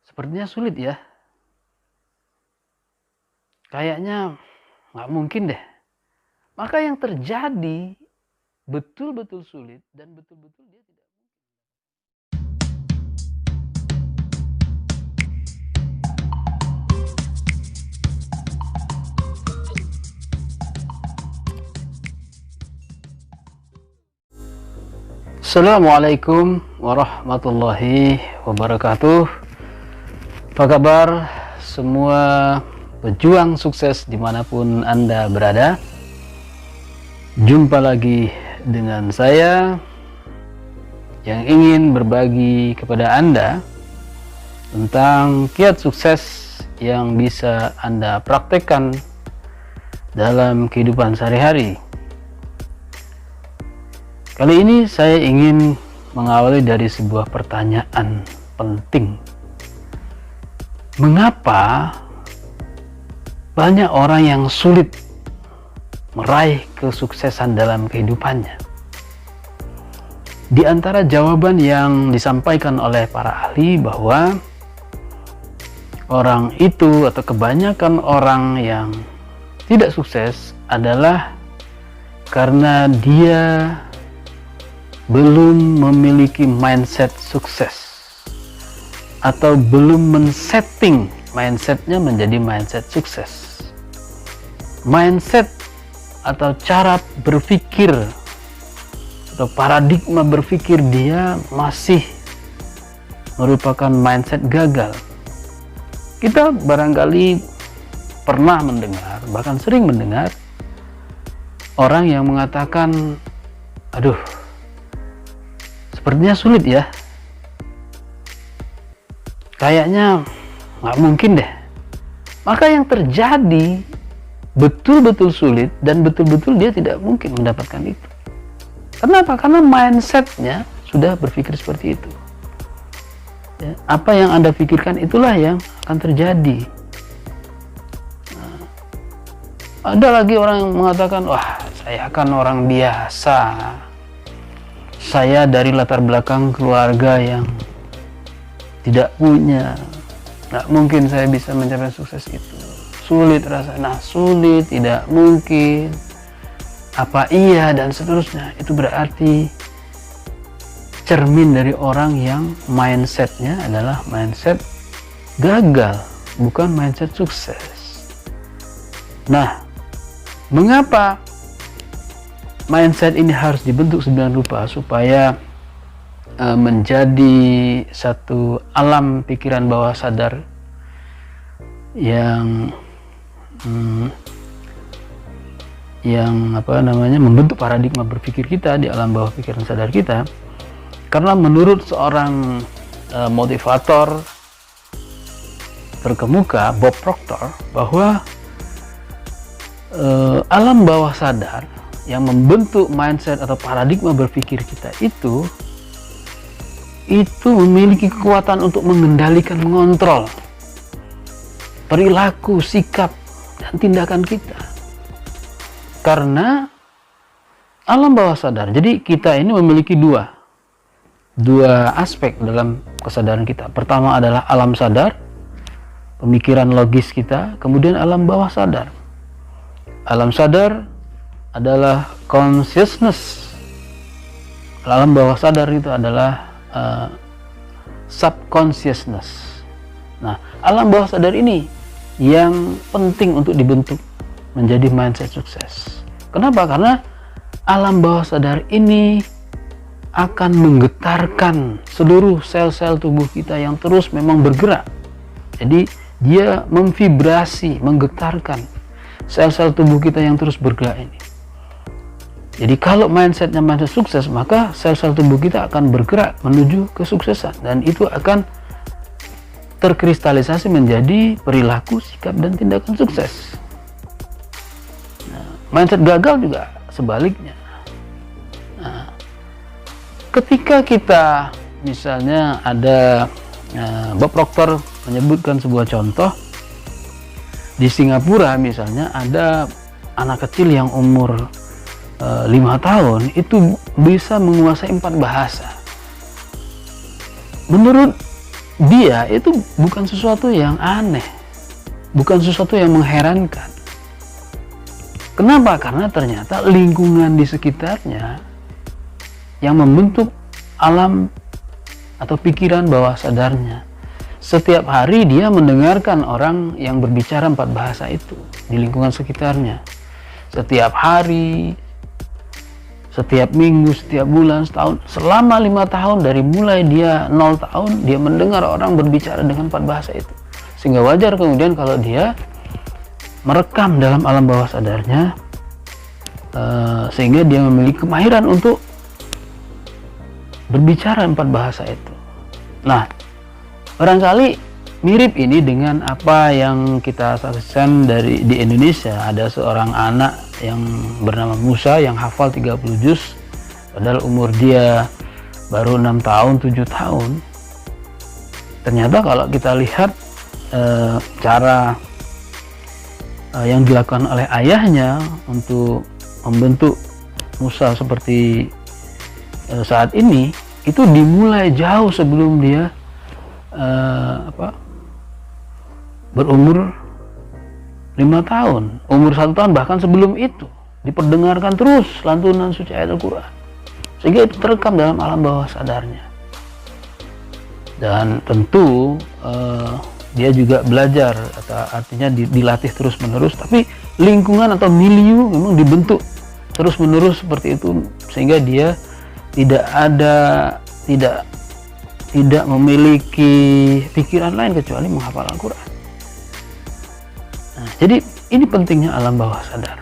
Sepertinya sulit ya. Kayaknya nggak mungkin deh. Maka yang terjadi betul-betul sulit dan betul-betul dia tidak mungkin. Assalamualaikum warahmatullahi wabarakatuh. Apa kabar semua pejuang sukses dimanapun Anda berada? Jumpa lagi dengan saya yang ingin berbagi kepada Anda tentang kiat sukses yang bisa Anda praktekkan dalam kehidupan sehari-hari. Kali ini saya ingin mengawali dari sebuah pertanyaan penting. Mengapa banyak orang yang sulit meraih kesuksesan dalam kehidupannya? Di antara jawaban yang disampaikan oleh para ahli bahwa orang itu atau kebanyakan orang yang tidak sukses adalah karena dia belum memiliki mindset sukses atau belum men-setting mindsetnya menjadi mindset sukses. Mindset atau cara berpikir atau paradigma berpikir dia masih merupakan mindset gagal. Kita barangkali pernah mendengar, bahkan sering mendengar orang yang mengatakan, aduh, sepertinya sulit ya. Kayaknya nggak mungkin deh. Maka yang terjadi betul-betul sulit dan betul-betul dia tidak mungkin mendapatkan itu. Kenapa? Karena mindsetnya sudah berpikir seperti itu. Ya, apa yang Anda pikirkan itulah yang akan terjadi. Nah, ada lagi orang yang mengatakan, wah, saya kan orang biasa. Saya dari latar belakang keluarga yang tidak punya, nggak mungkin saya bisa mencapai sukses itu. Sulit rasanya, sulit, tidak mungkin, apa iya, dan seterusnya. Itu berarti cermin dari orang yang mindsetnya adalah mindset gagal, bukan mindset sukses. Nah, mengapa mindset ini harus dibentuk sedemikian rupa supaya menjadi satu alam pikiran bawah sadar yang membentuk paradigma berpikir kita di alam bawah pikiran sadar kita. Karena menurut seorang motivator terkemuka, Bob Proctor, bahwa alam bawah sadar yang membentuk mindset atau paradigma berpikir kita itu memiliki kekuatan untuk mengendalikan, mengontrol perilaku, sikap, dan tindakan kita. Karena alam bawah sadar, jadi kita ini memiliki dua aspek dalam kesadaran kita. Pertama adalah alam sadar, pemikiran logis kita, kemudian alam bawah sadar. Alam sadar adalah consciousness. Alam bawah sadar itu adalah subconsciousness. Nah, alam bawah sadar ini yang penting untuk dibentuk menjadi mindset sukses. Kenapa? Karena alam bawah sadar ini akan menggetarkan seluruh sel-sel tubuh kita yang terus memang bergerak. Jadi dia memvibrasi, menggetarkan sel-sel tubuh kita yang terus bergerak ini. Jadi kalau mindsetnya mindset sukses, maka sel-sel tubuh kita akan bergerak menuju kesuksesan, dan itu akan terkristalisasi menjadi perilaku, sikap, dan tindakan sukses. Nah, mindset gagal juga sebaliknya. Nah, ketika kita misalnya ada Bob Proctor menyebutkan sebuah contoh di Singapura, misalnya ada anak kecil yang umur 5 tahun itu bisa menguasai 4 bahasa. Menurut dia itu bukan sesuatu yang aneh, bukan sesuatu yang mengherankan. Kenapa? Karena ternyata lingkungan di sekitarnya yang membentuk alam atau pikiran bawah sadarnya. Setiap hari dia mendengarkan orang yang berbicara 4 bahasa itu di lingkungan sekitarnya. Setiap hari, setiap minggu, setiap bulan, setahun, selama 5 tahun, dari mulai dia 0 tahun, dia mendengar orang berbicara dengan 4 bahasa itu. Sehingga wajar kemudian kalau dia merekam dalam alam bawah sadarnya, sehingga dia memiliki kemahiran untuk berbicara 4 bahasa itu. Nah, barangkali mirip ini dengan apa yang kita saksikan di Indonesia. Ada seorang anak yang bernama Musa yang hafal 30 juz, padahal umur dia baru 6 tahun, 7 tahun. Ternyata kalau kita lihat cara yang dilakukan oleh ayahnya untuk membentuk Musa seperti saat ini, itu dimulai jauh sebelum dia berumur 5 tahun, umur 1 tahun, bahkan sebelum itu diperdengarkan terus lantunan suci ayat Al-Quran, sehingga itu terekam dalam alam bawah sadarnya. Dan tentu dia juga belajar, atau artinya dilatih terus menerus, tapi lingkungan atau milieu memang dibentuk terus menerus seperti itu, sehingga dia tidak memiliki pikiran lain kecuali menghafal Al-Quran. Nah, jadi ini pentingnya alam bawah sadar.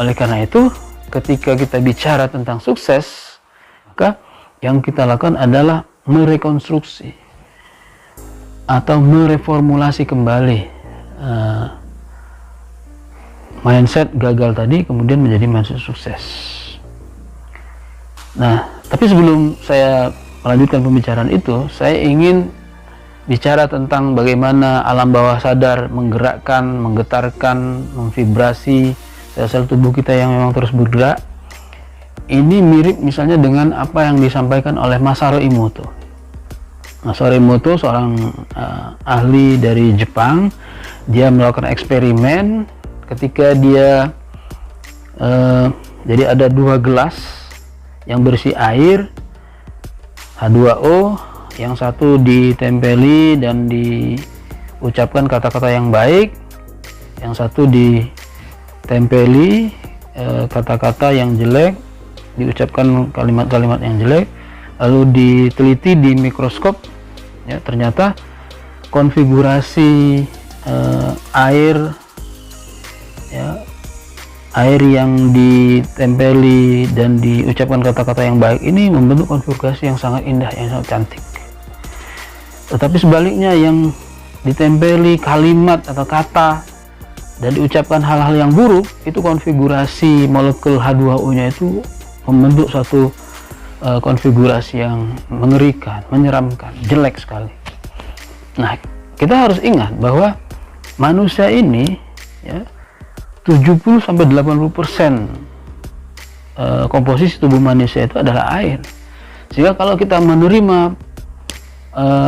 Oleh karena itu, ketika kita bicara tentang sukses, maka yang kita lakukan adalah merekonstruksi atau mereformulasi kembali mindset gagal tadi kemudian menjadi mindset sukses. Nah, tapi sebelum saya melanjutkan pembicaraan itu, saya ingin bicara tentang bagaimana alam bawah sadar menggerakkan, menggetarkan, memvibrasi sel-sel tubuh kita yang memang terus bergerak. Ini mirip misalnya dengan apa yang disampaikan oleh Masaru Emoto. Masaru Emoto seorang ahli dari Jepang. Dia melakukan eksperimen ketika dia jadi ada 2 gelas yang berisi air H2O, yang satu ditempeli dan diucapkan kata-kata yang baik, yang satu ditempeli kata-kata yang jelek, diucapkan kalimat-kalimat yang jelek, lalu diteliti di mikroskop, ya, ternyata konfigurasi air, ya, air yang ditempeli dan diucapkan kata-kata yang baik ini membentuk konfigurasi yang sangat indah, yang sangat cantik. Tetapi sebaliknya, yang ditempeli kalimat atau kata dan diucapkan hal-hal yang buruk, itu konfigurasi molekul H2O-nya itu membentuk satu konfigurasi yang mengerikan, menyeramkan, jelek sekali. Nah, kita harus ingat bahwa manusia ini, ya, 70-80% komposisi tubuh manusia itu adalah air. Sehingga kalau kita menerima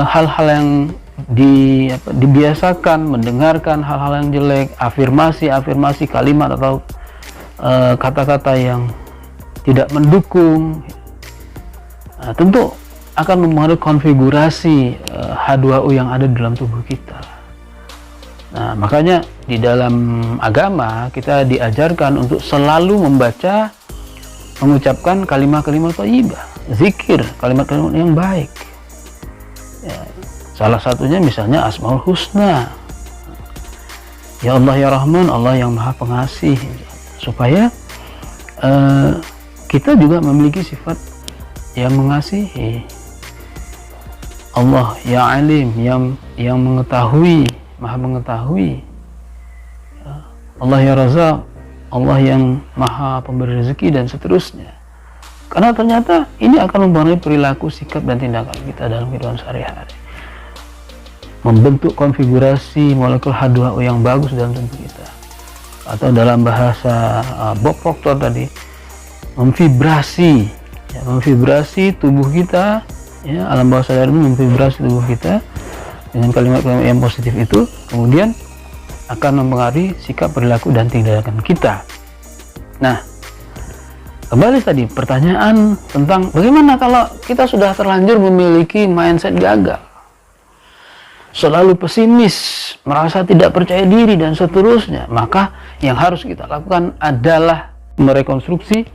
hal-hal yang dibiasakan, mendengarkan hal-hal yang jelek, afirmasi kalimat atau kata-kata yang tidak mendukung, tentu akan mempengaruhi konfigurasi H2O yang ada di dalam tubuh kita. Nah, makanya di dalam agama kita diajarkan untuk selalu membaca, mengucapkan kalimat-kalimat thayyibah, zikir, kalimat-kalimat yang baik. Ya, salah satunya misalnya Asmaul Husna, ya Allah ya Rahman, Allah yang Maha Pengasih, supaya kita juga memiliki sifat yang mengasihi. Allah ya Alim, yang mengetahui, Maha mengetahui. Allah ya Razak, Allah yang Maha Pemberi rezeki, dan seterusnya. Karena ternyata ini akan mempengaruhi perilaku, sikap, dan tindakan kita dalam kehidupan sehari-hari. Membentuk konfigurasi molekul H2O yang bagus dalam tubuh kita. Atau dalam bahasa Bob Proctor tadi, memvibrasi tubuh kita, ya, alam bawah sadar itu memvibrasi tubuh kita dengan kalimat-kalimat yang positif itu, kemudian akan mempengaruhi sikap, perilaku, dan tindakan kita. Nah, kembali tadi pertanyaan tentang bagaimana kalau kita sudah terlanjur memiliki mindset gagal, selalu pesimis, merasa tidak percaya diri, dan seterusnya. Maka yang harus kita lakukan adalah merekonstruksi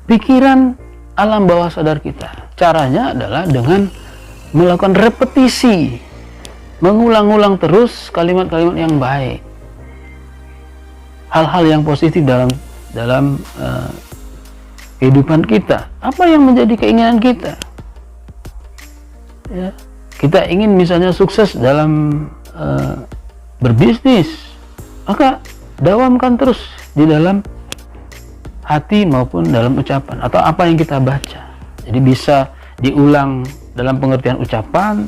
pikiran alam bawah sadar kita. Caranya adalah dengan melakukan repetisi, mengulang-ulang terus kalimat-kalimat yang baik, hal-hal yang positif dalam kehidupan kita. Apa yang menjadi keinginan kita? Ya, kita ingin misalnya sukses dalam berbisnis, maka dawamkan terus di dalam hati maupun dalam ucapan atau apa yang kita baca. Jadi bisa diulang dalam pengertian ucapan,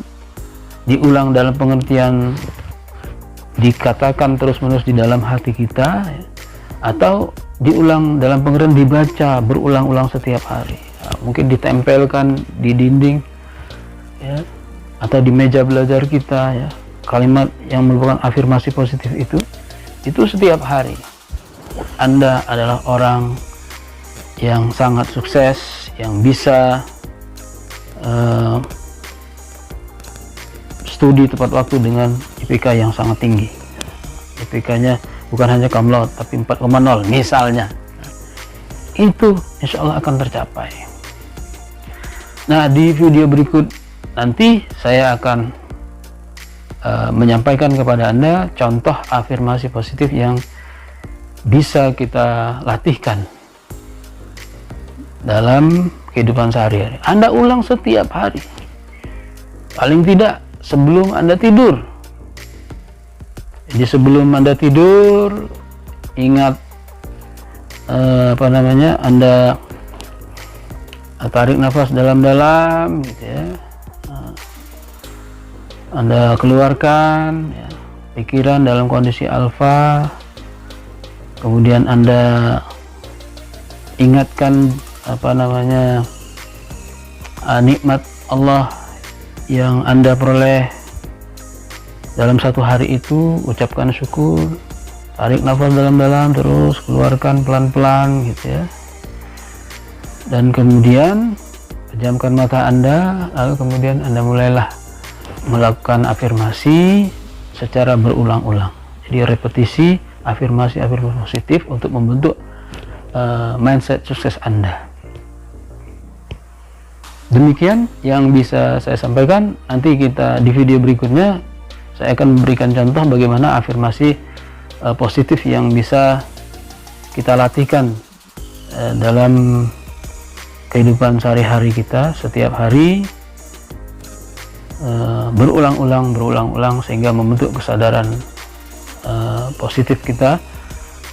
diulang dalam pengertian dikatakan terus-menerus di dalam hati kita, ya, atau diulang dalam pengertian dibaca berulang-ulang setiap hari. Nah, mungkin ditempelkan di dinding, ya, atau di meja belajar kita, ya, kalimat yang merupakan afirmasi positif itu setiap hari. Anda adalah orang yang sangat sukses, yang bisa studi tepat waktu dengan IPK yang sangat tinggi. IPK-nya bukan hanya cum laude tapi 4,0 misalnya. Itu insya Allah akan tercapai. Nah, di video berikut nanti saya akan menyampaikan kepada Anda contoh afirmasi positif yang bisa kita latihkan dalam kehidupan sehari-hari. Anda ulang setiap hari, paling tidak sebelum Anda tidur. Jadi sebelum Anda tidur, ingat Anda tarik nafas dalam-dalam, gitu ya. Anda keluarkan, ya, pikiran dalam kondisi alfa. Kemudian Anda ingatkan nikmat Allah yang Anda peroleh dalam satu hari itu. Ucapkan syukur, tarik nafas dalam-dalam, terus keluarkan pelan-pelan, gitu ya. Dan kemudian pejamkan mata Anda, lalu kemudian Anda mulailah melakukan afirmasi secara berulang-ulang. Jadi repetisi afirmasi positif untuk membentuk mindset sukses Anda. Demikian yang bisa saya sampaikan. Nanti kita di video berikutnya saya akan memberikan contoh bagaimana afirmasi positif yang bisa kita latihkan dalam kehidupan sehari-hari kita setiap hari, berulang-ulang sehingga membentuk kesadaran positif kita,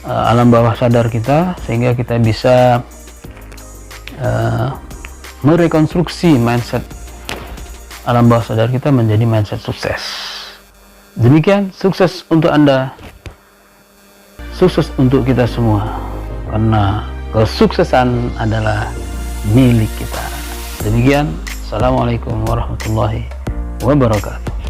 alam bawah sadar kita, sehingga kita bisa merekonstruksi mindset alam bawah sadar kita menjadi mindset sukses. Demikian, sukses untuk Anda, sukses untuk kita semua, karena kesuksesan adalah milik kita. Demikian, assalamualaikum warahmatullahi wabarakatuh.